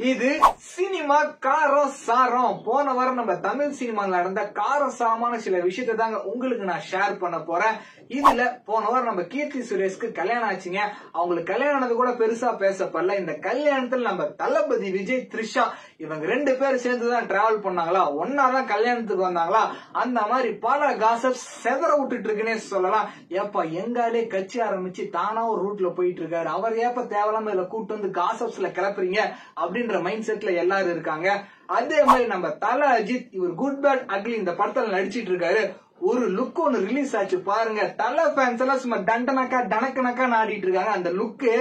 இது சினிமா காரம் சாரம். போன வாரம் நம்ம தமிழ் சினிமால நடந்த காரசாரமான சில விஷயத்தை தாங்க உங்களுக்கு நான் ஷேர் பண்ண போறேன். இதுல போன வாரம் நம்ம கீர்த்தி சுரேஷ்க்கு கல்யாணம் ஆச்சுங்க. அவங்களுக்கு கல்யாணம் ஆனது கூட பெருசா பேசப்படல. இந்த கல்யாணத்துல நம்ம தளபதி விஜய், த்ரிஷா இவங்க 2 பேரும் சேர்ந்துதான் டிராவல் பண்ணாங்களா, ஒன்னாதான் கல்யாணத்துக்கு வந்தாங்களா, அந்த மாதிரி பல காசப் செதற விட்டுட்டு இருக்குன்னே சொல்லலாம். ஏப்பா எங்காலே கட்சி ஆரம்பிச்சு தானா ஒரு ரூட்ல போயிட்டு இருக்காரு, அவர் ஏப்ப தேவையில்லாம இதுல கூட்டு வந்து காசப்ஸ்ல கிளப்புறீங்க அப்படின்ற மைண்ட் செட்ல எல்லாரும் இருக்காங்க. அதே மாதிரி நம்ம தல அஜித், இவர் குட் பேட் அக்லி இந்த படத்துல நடிச்சிட்டு இருக்காரு. ஒரு லுக் ஒன்னு ரிலீஸ் ஆச்சு பாருங்க. தல ஃபேன்ஸ் எல்லாம் சும்மா டண்டனக்கா டனக்கனக்கா நாடிட்டு இருக்காங்க. அந்த லுக்கு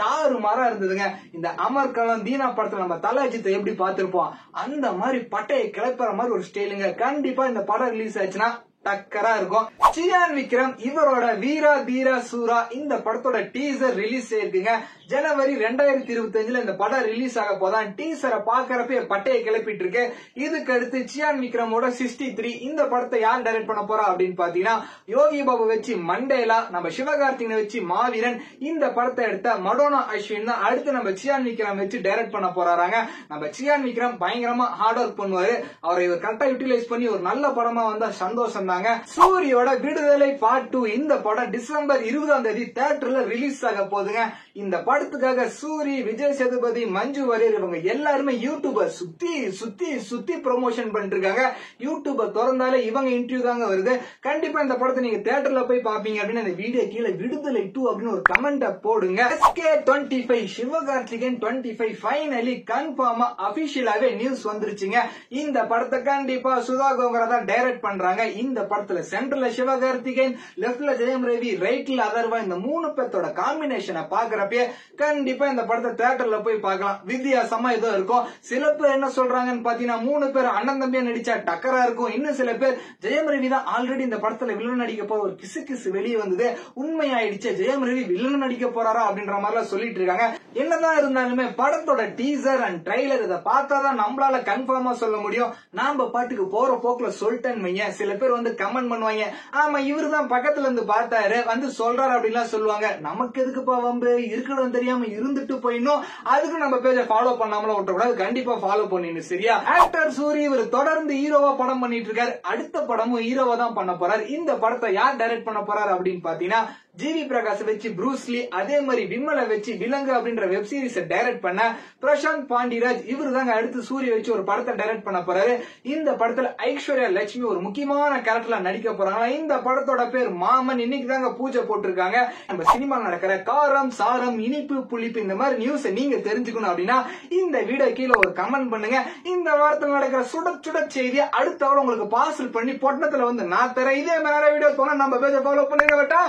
தாறு மாறா இருந்ததுங்க. இந்த அமர்கலம் தீனா படத்துல நம்ம தல அஜித்தை எப்படி பார்த்திருப்போம், அந்த மாதிரி பட்டையை கிளப்புற மாதிரி ஒரு ஸ்டைலுங்க. கண்டிப்பா இந்த படம் ரிலீஸ் ஆச்சுன்னா டக்கரா இருக்கும். சியான் விக்ரம் இவரோட வீரா தீரா சூரா இந்த படத்தோட டீசர் ரிலீஸ் ஆயிருக்குங்க. ஜனவரி 2025 இந்த படம் ரிலீஸ் ஆக போதான். டீசரை பாக்குறப்ப பட்டையை கிளப்பிட்டு இருக்கு. இதுக்கு அடுத்து சியான் விக்ரமோட 63 இந்த படத்தை யார் டைரக்ட் பண்ண போறா அப்படின்னு பாத்தீங்கன்னா, யோகி பாபு வச்சு மண்டேலா, நம்ம சிவகார்த்திகனை வச்சு மாவீரன், இந்த படத்தை எடுத்த மடோனா அஸ்வின் தான் அடுத்து நம்ம சியான் விக்ரம் வச்சு டைரக்ட் பண்ண போறாங்க. நம்ம சியான் விக்ரம் பயங்கரமா ஹார்ட் ஒர்க் பண்ணுவாரு. அவரை இவர் கரெக்டா யூட்டிலைஸ் பண்ணி ஒரு நல்ல படமா வந்தா சந்தோஷம். சூரியோட விடுதலை பார்ட் 2 இந்த படம் டிசம்பர் 20 தியேட்டர்ல ரிலீஸ் ஆக போகுதுங்க. இந்த படத்துக்காக சூரி, விஜய் சேதுபதி, மஞ்சு வாரியர் இவங்க எல்லாருமே யூடியூபர் சுத்தி சுத்தி சுத்தி ப்ரொமோஷன் பண்ணிட்டு இருக்காங்க. யூடியூபர் திறந்தாலே இவங்க இன்டர்வியூ தாங்க வருது. கண்டிப்பா இந்த படத்தை நீங்க தியேட்டர்ல போய் பாப்பீங்க அப்படின்னு இந்த வீடியோ கீழே விடுதலை 2 அப்படின்னு ஒரு கமெண்ட் போடுங்க. SK25 சிவகார்த்திகேயன் 25 ஃபைனலி கன்ஃபார்மா அபிஷியலாவே நியூஸ் வந்துருச்சுங்க. இந்த படத்தை கண்டிப்பா சுதா கோங்கரா தான் டைரக்ட் பண்றாங்க. இந்த படத்துல சென்டர்ல சிவகார்த்திகேயன், லெப்ட்ல ஜெயம் ரவி, ரைட்ல அதர்வா, இந்த 3 பேத்தோட காம்பினேஷனை பாக்குறப்ப கண்டிப்பா இந்த படத்தை தியேட்டர்ல போய் பார்க்கலாம். வித்தியாசமா ஏதோ இருக்கும். சில பேர் என்ன சொல்றாங்கன்னு பாத்தீங்கன்னா 3 பேர் அண்ணன் தம்பியா நடிச்சா டக்கரா இருக்கும். இன்னும் சில பேர் ஜெயம் ரவி தான் ஆல்ரெடி இந்த படத்துல வில்லன் நடிக்க போற ஒரு கிசு கிசு வெளியே வந்தது, உண்மையாயிடுச்சு, ஜெயம் ரவி வில்லன் நடிக்க போறாரா அப்படின்ற மாதிரி எல்லாம் சொல்லிட்டு இருக்காங்க. என்னதான் இருந்தாலுமே படத்தோட டீசர் அண்ட் ட்ரைலர் இதை பார்த்தாதான் நம்மளால கன்ஃபார்மா சொல்ல முடியும். நாம பாட்டுக்கு போற போக்குல சொல்லிட்டேன்னு வைங்க, சில பேர் வந்து கமெண்ட் பண்ணுவாங்க, ஆமா இவரு தான் பக்கத்துல இருந்து பார்த்தாரு வந்து சொல்றாரு அப்படின்லாம் சொல்லுவாங்க. நமக்கு எதுக்குப்பா வம்பு, இருக்கணும் தெரியாம இருந்துட்டு போயிடணும். அதுக்கு நம்ம பேஜை ஃபாலோ பண்ணாமல விட்டக்கூடாது, கண்டிப்பா ஃபாலோ பண்ணிடணும். சரியா? ஆக்டர் சூரி இவர் தொடர்ந்து ஹீரோவா படம் பண்ணிட்டு இருக்காரு. அடுத்த படமும் ஹீரோவா தான் பண்ண போறாரு. இந்த படத்தை யார் டைரக்ட் பண்ண போறாரு அப்படின்னு பாத்தீங்கன்னா, ஜிவி பிரகாஷ் வச்சு ப்ரூஸ்லி, அதே மாதிரி விமலை வச்சு விலங்கு அப்படின்ற வெப் சீரிஸ் டைரக்ட் பண்ண பிரசாந்த் பாண்டிராஜ் இவரு தாங்க அடுத்து சூரிய வச்சு ஒரு படத்தை டைரக்ட் பண்ண போறாரு. இந்த படத்துல ஐஸ்வர்யா லட்சுமி ஒரு முக்கியமான கேரக்டர்ல நடிக்க போறாங்க. இந்த படத்தோட பேர் மாமன். இன்னைக்கு தாங்க பூஜை போட்டிருக்காங்க. நம்ம சினிமாவில் நடக்கிற காரம் சாரம் இனிப்பு புளிப்பு இந்த மாதிரி நியூஸ் நீங்க தெரிஞ்சுக்கணும் அப்படின்னா இந்த வீடியோ கீழே ஒரு கமெண்ட் பண்ணுங்க. இந்த வாரத்தில் நடக்கிற சுட சுட செய்தியை அடுத்த வாரம் உங்களுக்கு பார்சல் பண்ணி பொட்டணத்துல வந்து நான் தரேன். இதே மாதிரி வீடியோ போனா நம்ம பேஜை ஃபாலோ பண்ணுங்க.